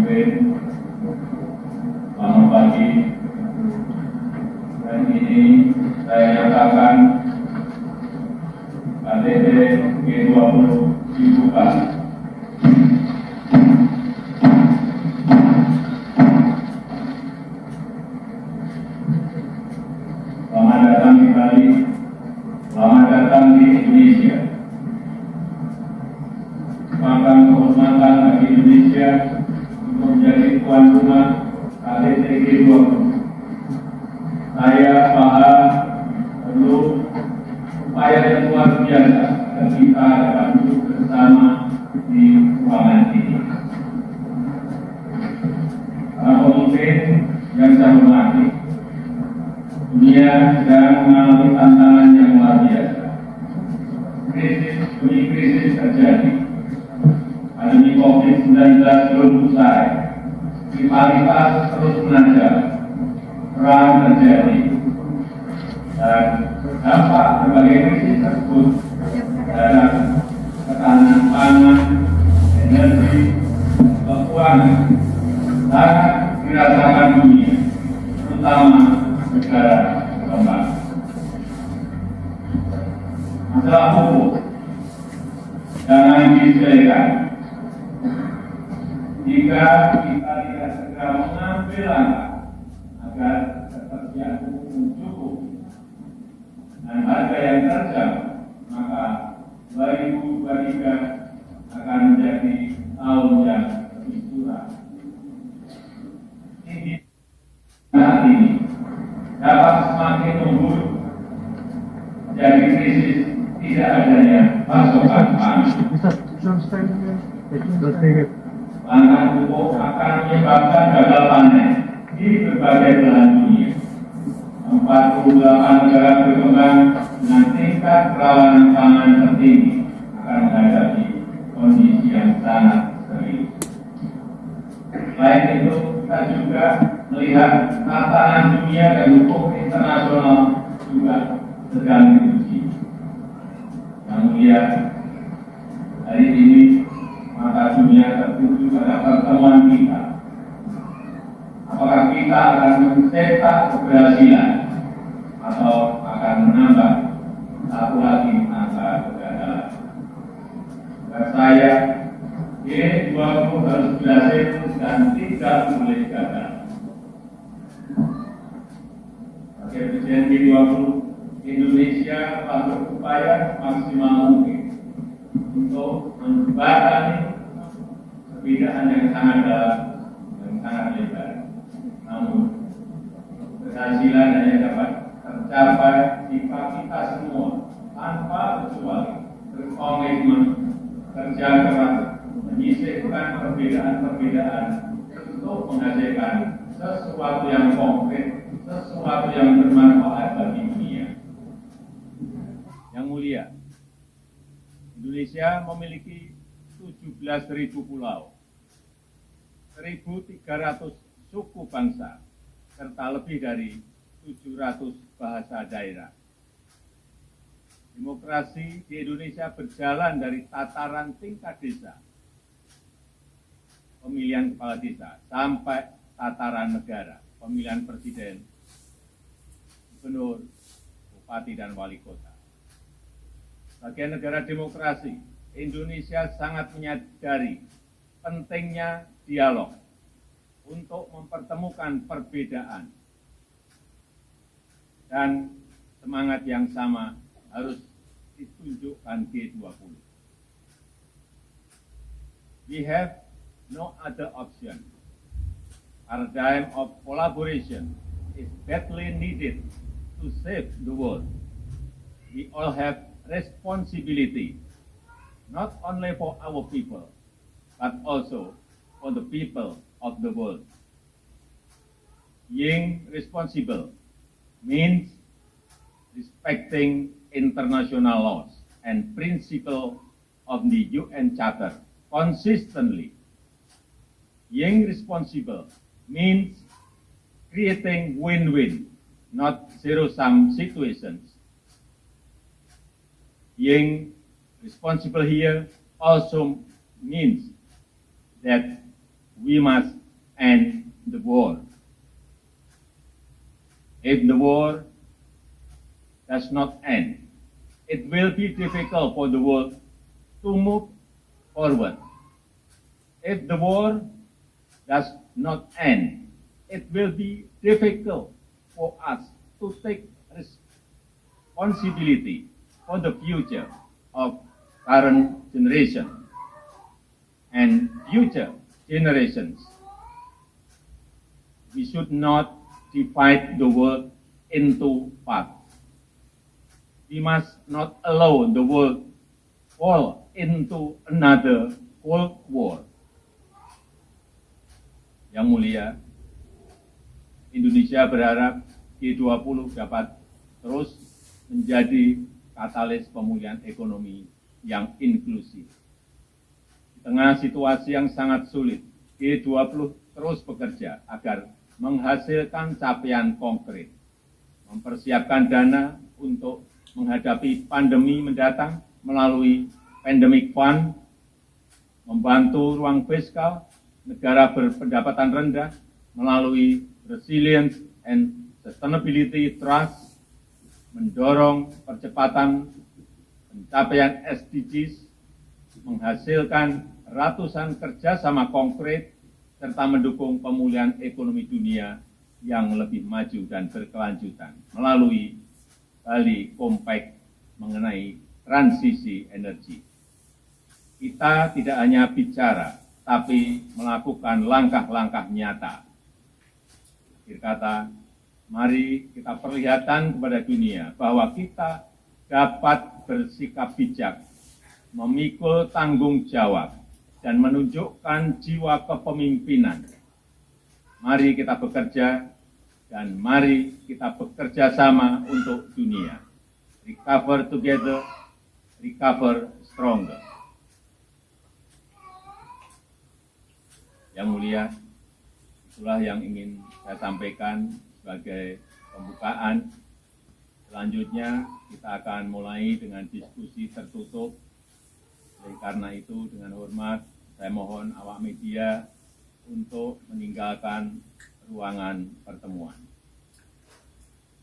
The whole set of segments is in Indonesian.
pemimpin, selamat pagi. Dan ini saya nyatakan KTT G20 dibuka. Selamat datang di Bali, selamat datang di Indonesia. Makan kehormatan bagi Indonesia untuk menjadi tuan rumah KTT G20. Saya paham perlu upaya yang luar biasa agar kita dapat duduk bersama di ruangan ini. Para pemimpin yang saya hormati, dunia sedang mengalami tantangan yang luar biasa. Krisis demi krisis terjadi. Pandemi COVID-19 belum usai. Rivalitas terus menanjak. Perang terjadi. Dan dampak berbagai krisis tersebut terhadap ketahanan pangan, energi, keuangan sangat dirasakan dunia, terutama negara berkembang. Masalah pupuk jangan disepelekan. Jika kita tidak segera mengambil langkah agar ketersediaan pupuk mencukupi dan harga yang terjangkau, maka 2023 akan menjadi tahun yang lebih suram. Ini saat ini dapat semakin memburuk menjadi krisis tidak adanya pasokan pangan. Langkah pupuk akan menyebabkan gagal panen di berbagai belahan dunia. 48 negara berkembang dengan tingkat kerawanan pangan tertinggi akan menghadapi kondisi yang sangat serius. Selain itu, kita juga melihat tatanan dunia dan hukum internasional juga sedang diuji. Yang mulia, hari ini mata dunia tertuju pada pertemuan kita. Apakah kita akan mencetak keberhasilan atau akan menambah satu lagi angka kegagalan? Dan saya, G20 harus berhasil dan tidak boleh gagal. Sebagai Presiden G20, Indonesia telah berupaya maksimal mungkin untuk menjembatani perbedaan yang sangat dalam dan sangat lebar. Namun, keberhasilan hanya dapat tercapai jika kita semua tanpa kecuali berkomitmen, kerja keras, menyisipkan perbedaan-perbedaan untuk menghasilkan sesuatu yang konkret, sesuatu yang bermanfaat bagi dunia. Yang mulia, Indonesia memiliki 17.000 pulau, 1.300 suku bangsa, serta lebih dari 700 bahasa daerah. Demokrasi di Indonesia berjalan dari tataran tingkat desa, pemilihan kepala desa, sampai tataran negara, pemilihan presiden, gubernur, bupati, dan wali kota. Sebagai negara demokrasi, Indonesia sangat menyadari pentingnya dialog untuk mempertemukan perbedaan, dan semangat yang sama harus ditunjukkan G20. We have no other option. Paradigm of collaboration is badly needed to save the world. We all have responsibility, not only for our people, but also for the people of the world. Being responsible means respecting international laws and principles of the UN Charter consistently. Being responsible means creating win-win, not zero-sum situations. Being responsible here also means that we must end the war. If the war does not end, it will be difficult for the world to move forward. If the war does not end, it will be difficult for us to take responsibility for the future of current generation and future generations. We should not divide the world into parts. We must not allow the world fall into another Cold War. Yang mulia, Indonesia berharap G20 dapat terus menjadi katalis pemulihan ekonomi yang inklusif. Di tengah situasi yang sangat sulit, G20 terus bekerja agar menghasilkan capaian konkret, mempersiapkan dana untuk menghadapi pandemi mendatang melalui Pandemic Fund, membantu ruang fiskal negara berpendapatan rendah melalui Resilience and Sustainability Trust, mendorong percepatan pencapaian SDGs, menghasilkan ratusan kerjasama konkret, serta mendukung pemulihan ekonomi dunia yang lebih maju dan berkelanjutan melalui Bali Compact mengenai transisi energi. Kita tidak hanya bicara, tapi melakukan langkah-langkah nyata. Akhir kata, mari kita perlihatkan kepada dunia bahwa kita dapat bersikap bijak, memikul tanggung jawab, dan menunjukkan jiwa kepemimpinan. Mari kita bekerja, dan mari kita bekerja sama untuk dunia. Recover together, recover stronger. Yang mulia, itulah yang ingin saya sampaikan sebagai pembukaan. Selanjutnya kita akan mulai dengan diskusi tertutup. Oleh karena itu, dengan hormat, saya mohon awak media untuk meninggalkan ruangan pertemuan.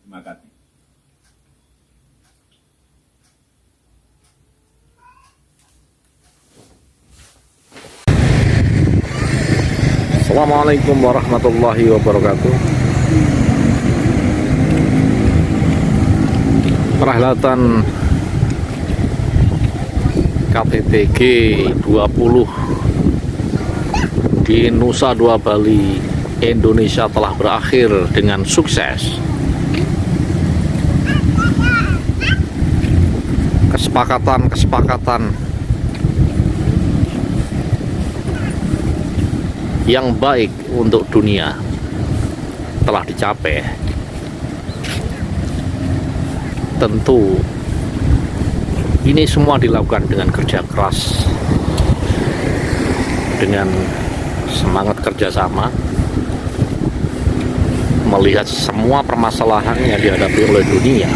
Terima kasih. Assalamualaikum warahmatullahi wabarakatuh. Perhelatan KTT G20 di Nusa Dua Bali, Indonesia telah berakhir dengan sukses. Kesepakatan yang baik untuk dunia telah dicapai. Tentu ini semua dilakukan dengan kerja keras, dengan semangat kerjasama, melihat semua permasalahan yang dihadapi oleh dunia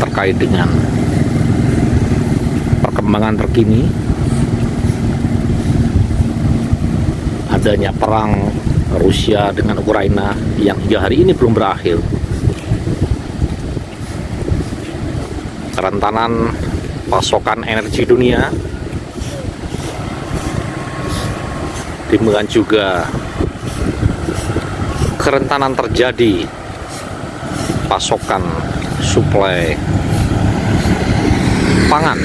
terkait dengan perkembangan terkini, adanya perang Rusia dengan Ukraina yang hingga hari ini belum berakhir, kerentanan pasokan energi dunia, demikian juga kerentanan terjadi pasokan suplai pangan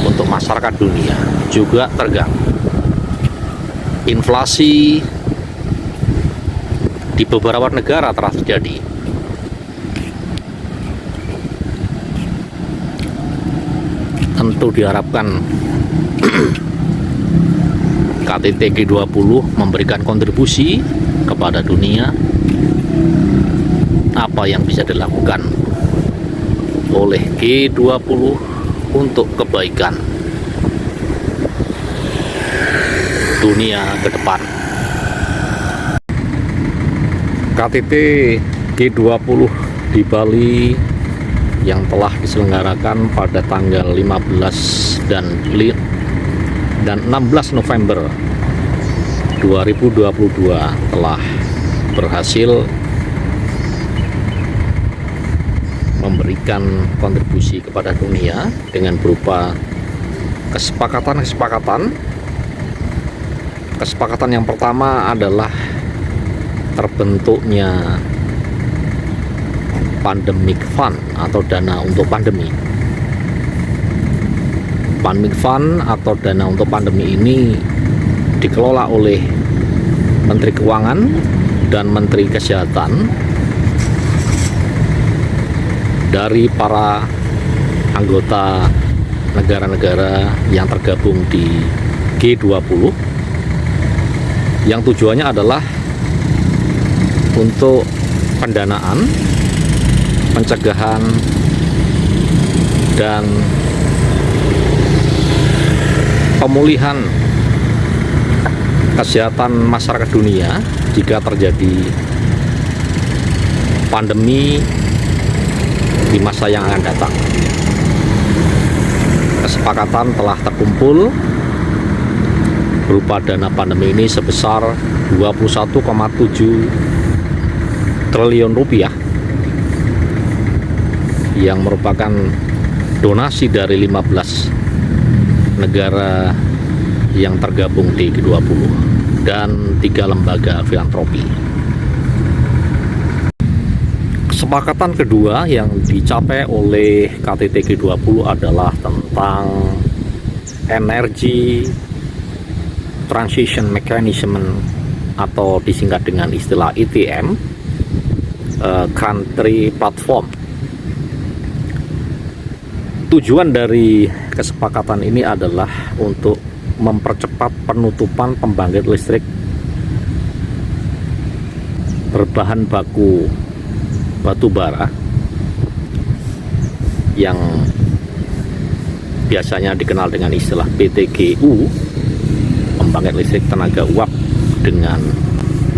untuk masyarakat dunia juga terganggu. Inflasi di beberapa negara telah terjadi. Tentu diharapkan KTT G20 memberikan kontribusi kepada dunia. Apa yang bisa dilakukan oleh G20 untuk kebaikan dunia ke depan. KTT G20 di Bali yang telah diselenggarakan pada tanggal 15 dan dan 16 November 2022 telah berhasil memberikan kontribusi kepada dunia dengan berupa kesepakatan. Kesepakatan yang pertama adalah terbentuknya Pandemic Fund atau dana untuk pandemi. Pandemic Fund atau dana untuk pandemi ini dikelola oleh Menteri Keuangan dan Menteri Kesehatan dari para anggota negara-negara yang tergabung di G20, yang tujuannya adalah untuk pendanaan, pencegahan, dan pemulihan kesehatan masyarakat dunia jika terjadi pandemi di masa yang akan datang. Kesepakatan telah terkumpul berupa dana pandemi ini sebesar 21,7 triliun rupiah yang merupakan donasi dari 15 negara yang tergabung di G20 dan 3 lembaga filantropi. Kesepakatan kedua yang dicapai oleh KTT G20 adalah tentang Energy Transition Mechanism atau disingkat dengan istilah ETM, Country Platform. Tujuan dari kesepakatan ini adalah untuk mempercepat penutupan pembangkit listrik berbahan baku batu bara yang biasanya dikenal dengan istilah PTGU, pembangkit listrik tenaga uap dengan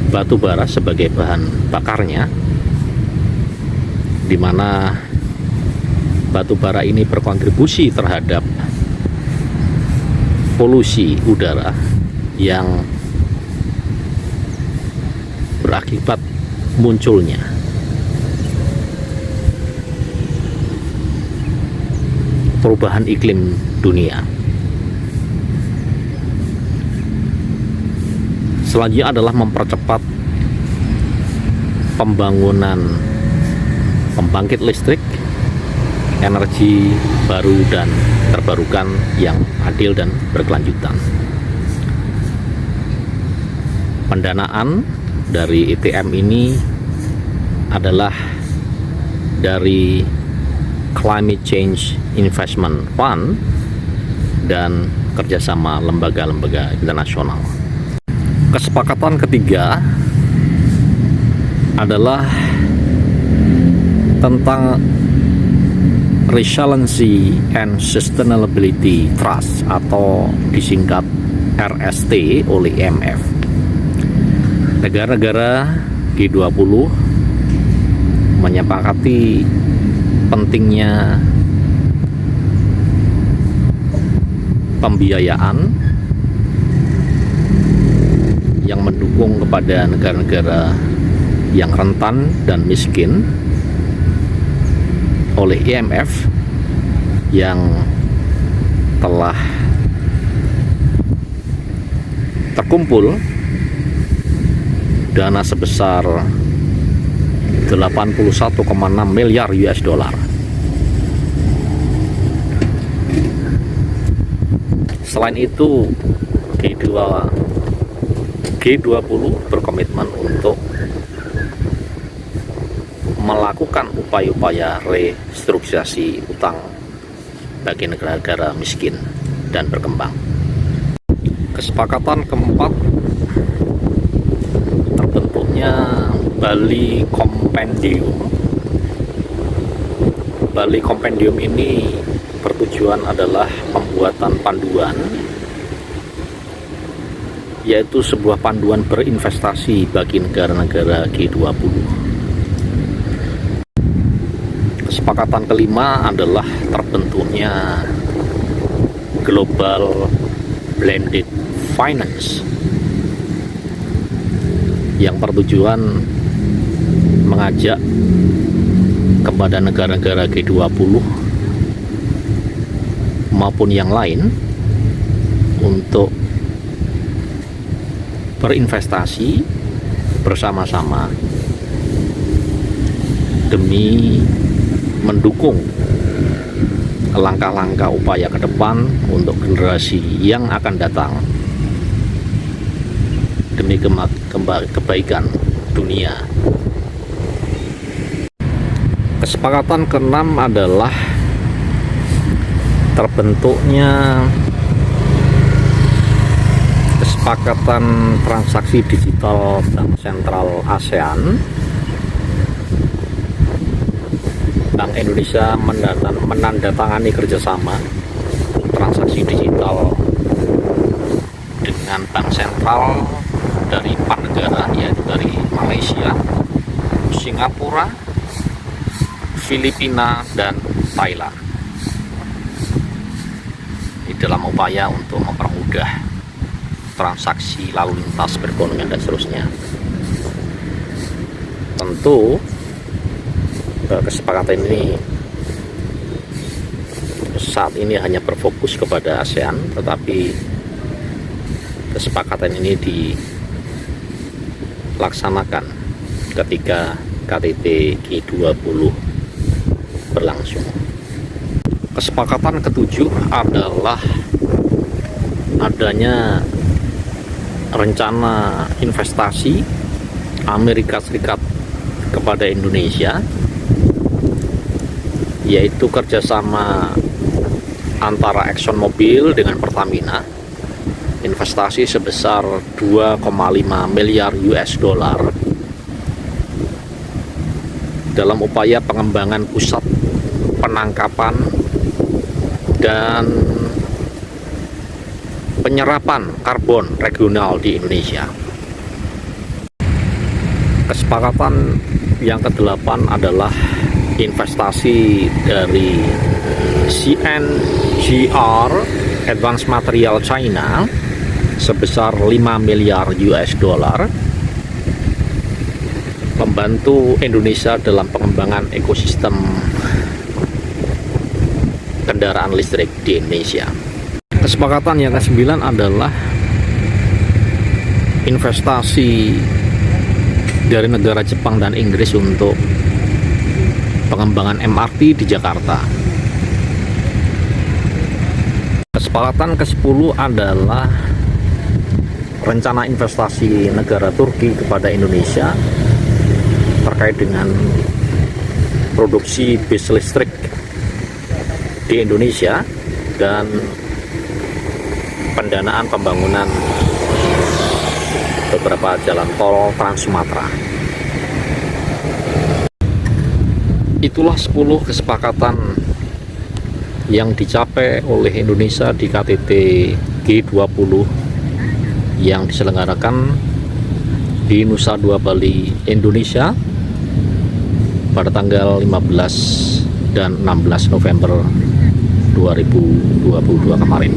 batu bara sebagai bahan bakarnya, di mana batu bara ini berkontribusi terhadap polusi udara yang berakibat munculnya perubahan iklim dunia. Selanjutnya adalah mempercepat pembangunan pembangkit listrik energi baru dan terbarukan yang adil dan berkelanjutan. Pendanaan dari ETM ini adalah dari Climate Change Investment Fund dan kerjasama lembaga-lembaga internasional. Kesepakatan ketiga adalah tentang Resiliency and Sustainability Trust atau disingkat RST oleh IMF. Negara-negara G20 menyepakati pentingnya pembiayaan yang mendukung kepada negara-negara yang rentan dan miskin oleh IMF yang telah terkumpul dana sebesar 81,6 miliar US dollar. Selain itu, G20 berkomitmen untuk melakukan upaya-upaya restrukturisasi utang bagi negara-negara miskin dan berkembang. Kesepakatan keempat, terbentuknya Bali Compendium. Bali Compendium ini bertujuan adalah pembuatan panduan, yaitu sebuah panduan berinvestasi bagi negara-negara G20. Kesepakatan kelima adalah terbentuknya Global blended finance yang bertujuan mengajak kepada negara-negara G20 maupun yang lain untuk berinvestasi bersama-sama demi mendukung langkah-langkah upaya ke depan untuk generasi yang akan datang demi kebaikan dunia. Kesepakatan keenam adalah terbentuknya kesepakatan transaksi digital Bank Sentral ASEAN. Bank Indonesia menandatangani kerjasama transaksi digital dengan bank sentral dari 4 negara, yaitu dari Malaysia, Singapura, Filipina, dan Thailand. Di dalam upaya untuk mempermudah transaksi lalu lintas perekonomian dan seterusnya. Tentu kesepakatan ini saat ini hanya berfokus kepada ASEAN, tetapi kesepakatan ini dilaksanakan ketika KTT G20 berlangsung. Kesepakatan ketujuh adalah adanya rencana investasi Amerika Serikat kepada Indonesia, yaitu kerjasama antara ExxonMobil dengan Pertamina, investasi sebesar 2,5 miliar US dollar dalam upaya pengembangan pusat penangkapan dan penyerapan karbon regional di Indonesia. Kesepakatan yang ke-8 adalah investasi dari CNGR Advanced Material China sebesar 5 miliar US dollar membantu Indonesia dalam pengembangan ekosistem kendaraan listrik di Indonesia. Kesepakatan yang ke-9 adalah investasi dari negara Jepang dan Inggris untuk pengembangan MRT di Jakarta. Kesepakatan ke-10 adalah rencana investasi negara Turki kepada Indonesia terkait dengan produksi bis listrik di Indonesia dan pendanaan pembangunan beberapa jalan tol Trans Sumatera. Itulah 10 kesepakatan yang dicapai oleh Indonesia di KTT G20 yang diselenggarakan di Nusa Dua Bali, Indonesia pada tanggal 15 dan 16 November 2022 kemarin.